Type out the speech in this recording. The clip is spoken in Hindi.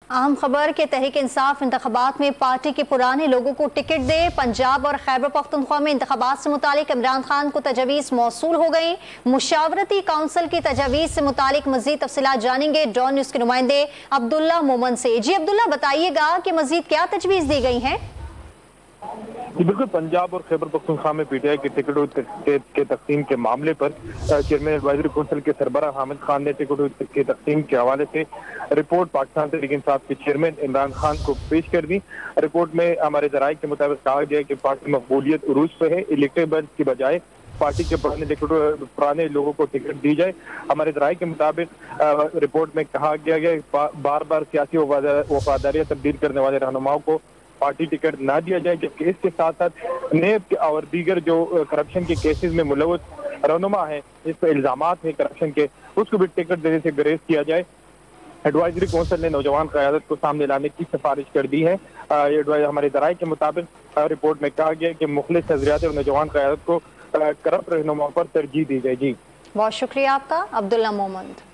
अहम खबर के तहरीक इंसाफ इंतखाबात में पार्टी के पुराने लोगों को टिकट दे। पंजाब और खैबर पख्तूनख्वा में इंतखाबात से मुतालिक इमरान खान को तजवीज़ मौसूल हो गई। मुशावरती काउंसिल की तजवीज़ से मुतालिक मजीद तफसीलात जानेंगे डॉन न्यूज़ के नुमाइंदे अब्दुल्ला मोमन से। जी अब्दुल्ला, बताइएगा कि मजीद क्या तजवीज़ दी गई हैं? बिल्कुल, पंजाब और खैबर पख्तूनख्वा में पीटीआई की टिकटों के तकसीम के मामले पर चेयरमैन एडवाइजरी काउंसिल के सरबराह हामिद खान ने टिकटों के तकसीम के हवाले से रिपोर्ट पाकिस्तान तहरीक इंसाफ के चेयरमैन इमरान खान को पेश कर दी। रिपोर्ट में हमारे जराये के मुताबिक कहा गया कि पार्टी मकबूलियत उरूज पे है, इलेक्टेबल की बजाय पार्टी के पुराने लोगों को टिकट दी जाए। हमारे जराये के मुताबिक रिपोर्ट में कहा गया बार बार सियासी वफादारियां तब्दील करने वाले रहनुमाओं को पार्टी टिकट ना दिया जाए, जबकि इसके साथ साथ नेब और दीगर जो करप्शन के केसेस में मुलव्वस रहनुमा है, इस पर इल्जामात है करप्शन के, उसको भी टिकट देने से गुरेज किया जाए। एडवाइजरी काउंसिल ने नौजवान क़यादत को सामने लाने की सिफारिश कर दी है। हमारे जराये के मुताबिक रिपोर्ट में कहा गया कि मुखलिस नजरियात और नौजवान क़यादत को करप्ट रहनुमाओं पर तरजीह दी जाए। जी बहुत शुक्रिया आपका अब्दुल्ला मोहम्मद।